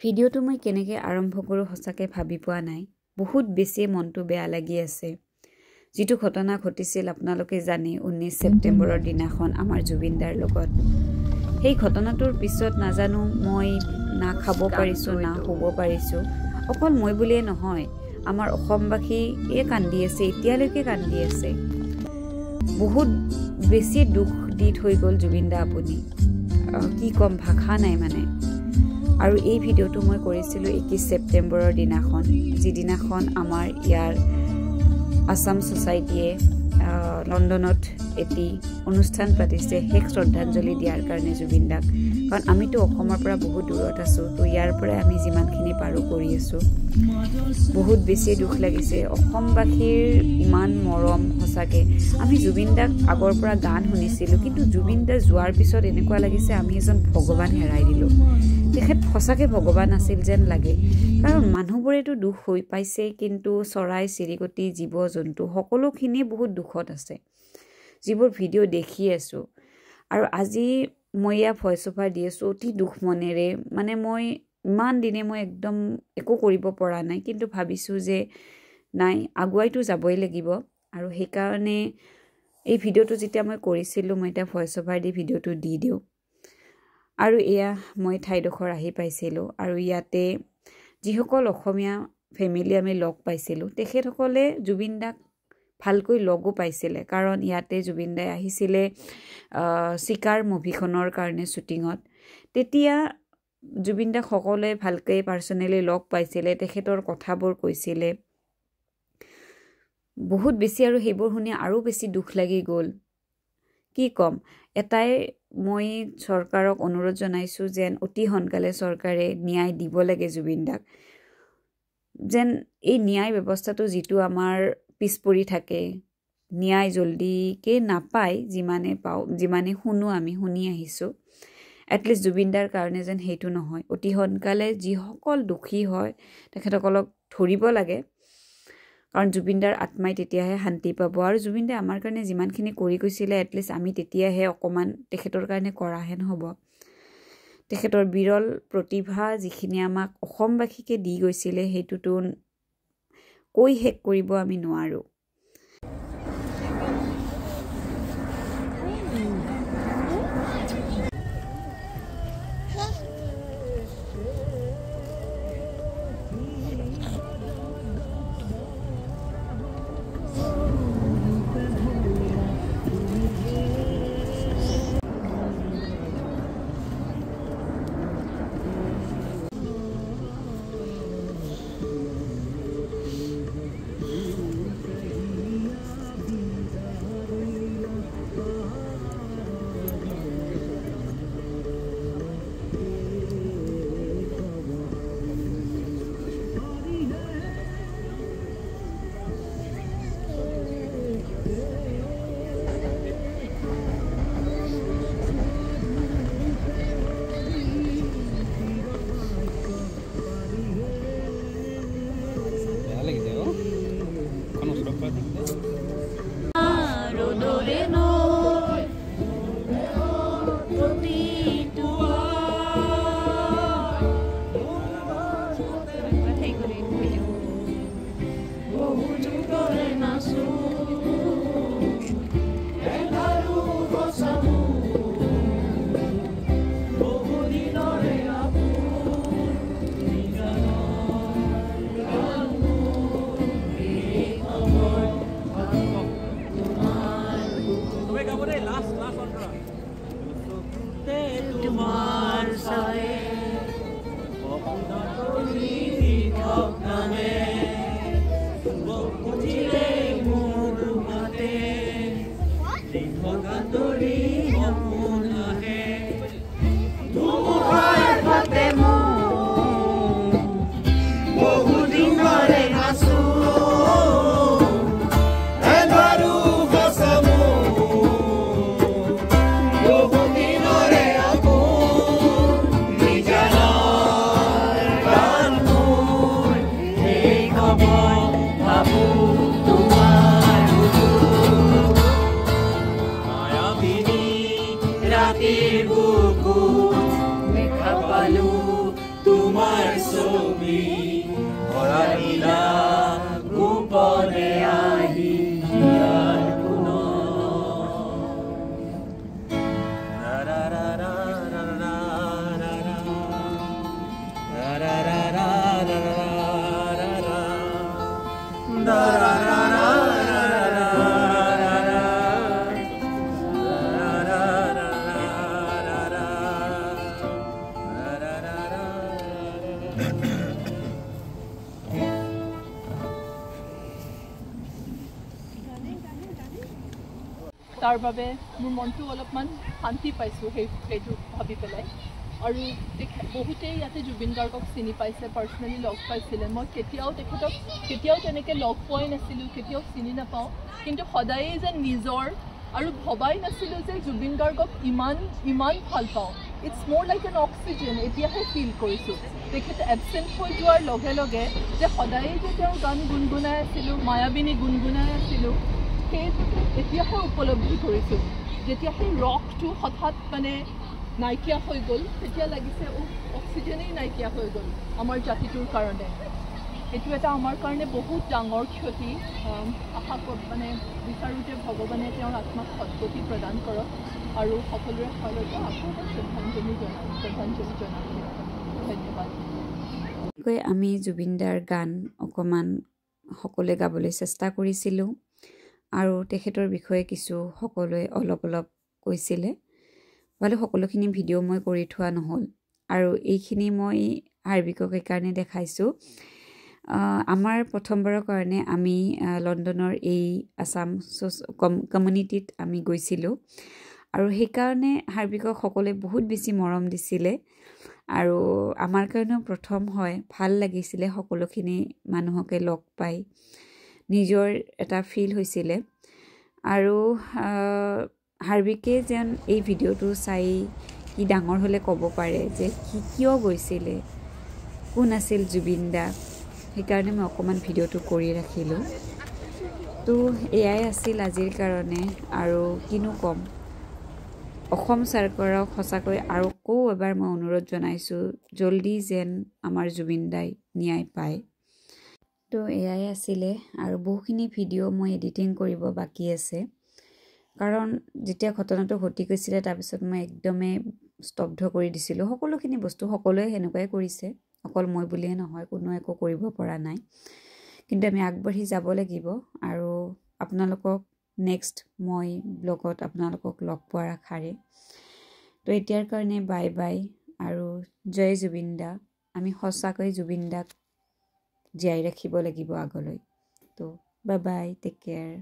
ভিডিওটো মই কেনেকৈ আৰম্ভ কৰোঁ সঁচাকৈ ভাবি পোৱা নাই। বহুত বেছি মনটো বেয়া লাগি আছে। যিটো ঘটনা ঘটিছিল আপোনালোকে জানে 19 ছেপ্টেম্বৰৰ দিনাখন আমাৰ জুবিনদাৰ লগত। সেই ঘটনাটোৰ পিছত নাজানো মই না খাব পাৰিছোঁ না শুব পাৰিছোঁ। অকল মই বুলিয়ে নহয়, আমাৰ অসমবাসীয়ে কান্দি আছে, এতিয়ালৈকে কান্দি আছে। বহুত বেছি দুখ দি থৈ গ'ল জুবিনদা আপুনি। কি ক'ম, ভাষা নাই মানে। আৰু এই ভিডিঅ'টো মই কৰিছিলোঁ 21 ছেপ্টেম্বৰৰ দিনাখন, যিদিনাখন আমাৰ ইয়াৰ আসাম ছ'চাইটিয়ে লণ্ডনত এটি অনুষ্ঠান পাতিছে শেষ শ্ৰদ্ধাঞ্জলি দিয়াৰ কাৰণে জুবিনদাক। কাৰণ আমিতো অসমৰ পৰা বহুত দূৰত আছোঁ, তো ইয়াৰ পৰাই আমি যিমানখিনি পাৰোঁ কৰি আছোঁ। বহুত বেছি দুখ লাগিছে। অসমবাসীৰ ইমান মৰম, সঁচাকৈ আমি জুবিনদাক আগৰ পৰা গান শুনিছিলোঁ, কিন্তু জুবিনদা যোৱাৰ পিছত এনেকুৱা লাগিছে আমি এজন ভগৱান হেৰাই দিলোঁ। তেখেত সঁচাকৈ ভগৱান আছিল যেন লাগে। কাৰণ মানুহবোৰেতো দুখ হৈ পাইছে, কিন্তু চৰাই চিৰিকটি জীৱ জন্তু সকলোখিনি বহুত দুখত আছে, যিবোৰ ভিডিঅ' দেখি আছোঁ। আৰু আজি মই ইয়াৰ ভইচ অভাৰ দি আছোঁ অতি দুখ মনেৰে। মানে মই ইমান দিনে মই একদম একো কৰিব পৰা নাই, কিন্তু ভাবিছোঁ যে নাই, আগুৱাইতো যাবই লাগিব। আৰু সেইকাৰণে এই ভিডিঅ'টো যেতিয়া মই কৰিছিলোঁ, মই এতিয়া ভইচ অভাৰ দি ভিডিঅ'টো দি দিওঁ। আৰু এয়া মই ঠাইডোখৰ আহি পাইছিলোঁ, আৰু ইয়াতে যিসকল অসমীয়া ফেমিলি আমি লগ পাইছিলোঁ, তেখেতসকলে জুবিনদাক ভালকৈ লগো পাইছিলে। কাৰণ ইয়াতে জুবিনদাই আহিছিলে চিকাৰ মুভিখনৰ কাৰণে শ্বুটিঙত। তেতিয়া জুবিনদাক সকলোৱে ভালকৈ পাৰ্চনেলি লগ পাইছিলে, তেখেতৰ কথাবোৰ কৈছিলে বহুত বেছি। আৰু সেইবোৰ শুনি আৰু বেছি দুখ লাগি গ'ল। কি ক'ম, এটাই মই চৰকাৰক অনুৰোধ জনাইছোঁ যেন অতি সোনকালে চৰকাৰে ন্যায় দিব লাগে জুবিনদাক। যেন এই ন্যায় ব্যৱস্থাটো যিটো আমাৰ পিছ পৰি থাকে, ন্যায় জল্দিকৈ নাপায়, যিমানে আমি শুনি আহিছোঁ। এটলিষ্ট জুবিনদাৰ কাৰণে যেন সেইটো নহয়। অতি সোনকালে যিসকল দোষী হয় তেখেতসকলক ধৰিব লাগে, কাৰণ জুবিনদাৰ আত্মাই তেতিয়াহে শান্তি পাব। আৰু জুবিনদাই আমাৰ কাৰণে যিমানখিনি কৰি গৈছিলে, এটলিষ্ট আমি তেতিয়াহে অকণমান তেখেতৰ কাৰণে কৰাহেন হ'ব। তেখেতৰ বিৰল প্ৰতিভা যিখিনি আমাক অসমবাসীকে দি গৈছিলে, সেইটোতো কৈ শেষ কৰিব আমি নোৱাৰোঁ। ছবি ভৰাইলা গোপনে আহি হিয়াৰ তাৰ বাবে মোৰ মনটো অলপমান শান্তি পাইছোঁ সেইটো ভাবি পেলাই আৰু বহুতেই ইয়াতে জুবিন গাৰ্গক চিনি পাইছে পাৰ্চনেলি লগ পাইছিলে মই কেতিয়াও তেনেকৈ লগ পোৱাই নাছিলোঁ কেতিয়াও চিনি নাপাওঁ কিন্তু সদায়েই যে নিজৰ আৰু ভবাই নাছিলোঁ যে জুবিন গাৰ্গক ইমান ভাল পাওঁ ইটছ মোৰ লাইক এন অক্সিজেন এতিয়াহে ফিল কৰিছোঁ তেখেত এবচেণ্ট হৈ যোৱাৰ লগে লগে যে সদায়েই যে তেওঁৰ গান গুণগুণাই আছিলোঁ মায়াবিনী গুণগুণাই আছিলোঁ সেইটো এতিয়াহে উপলব্ধি কৰিছোঁ যেতিয়া সেই ৰকটো হঠাৎ মানে নাইকিয়া হৈ গ'ল তেতিয়া লাগিছে অক্সিজেনেই নাইকিয়া হৈ গ'ল আমাৰ জাতিটোৰ কাৰণে এইটো এটা আমাৰ কাৰণে বহুত ডাঙৰ ক্ষতি আশা মানে বিচাৰোঁ যে ভগৱানে তেওঁৰ আত্মাক সদ্গতি প্ৰদান কৰক আৰু সকলোৰে ফালৰ পৰা আকৌ শ্ৰদ্ধাঞ্জলি জনাম ধন্যবাদ আমি জুবিনদাৰ গান অকণমান সকলোৱে গাবলৈ চেষ্টা কৰিছিলোঁ আৰু তেখেতৰ বিষয়ে কিছু সকলোৱে অলপ কৈছিলে ভালে সকলোখিনি ভিডিঅ' মই কৰি থোৱা নহ'ল আৰু এইখিনি মই হাৰ্বিকক এইকাৰণে দেখাইছোঁ আমাৰ প্ৰথমবাৰৰ কাৰণে আমি লণ্ডনৰ এই আছাম কমিউনিটিত আমি গৈছিলোঁ আৰু সেইকাৰণে হাৰ্বিকক সকলোৱে বহুত বেছি মৰম দিছিলে আৰু আমাৰ কাৰণেও প্ৰথম হয় ভাল লাগিছিলে সকলোখিনি মানুহকে লগ পাই নিজৰ এটা ফিল হৈছিলে আৰু হাৰ্বিকে যেন এই ভিডিঅ'টো চাই কি ডাঙৰ হ'লে ক'ব পাৰে যে কিয় গৈছিলে কোন আছিল জুবিন দা সেইকাৰণে মই অকণমান ভিডিঅ'টো কৰি ৰাখিলোঁ তো এয়াই আছিল আজিৰ কাৰণে আৰু কিনো ক'ম অসম চৰকাৰক সঁচাকৈ আৰু এবাৰ মই অনুৰোধ জনাইছোঁ জল্দি যেন আমাৰ জুবিন দাই ন্যায় পায় তো এয়াই আছিলে আৰু বহুখিনি ভিডিঅ' মই এডিটিং কৰিব বাকী আছে কাৰণ যেতিয়া ঘটনাটো ঘটি গৈছিলে তাৰপিছত মই একদমেই স্তব্ধ কৰি দিছিলোঁ সকলোখিনি বস্তু সকলোৱে সেনেকুৱাই কৰিছে অকল মই বুলিয়ে নহয় কোনো একো কৰিব পৰা নাই কিন্তু আমি আগবাঢ়ি যাব লাগিব আৰু আপোনালোকক নেক্সট মই ব্লগত আপোনালোকক লগ পোৱাৰ আশাৰে তো এতিয়াৰ কাৰণে বাই বাই আৰু জয় জুবিন দা আমি সঁচাকৈ জুবিন দাক জীয়াই ৰাখিব লাগিব আগলৈ তো বাই বাই টেক কেয়াৰ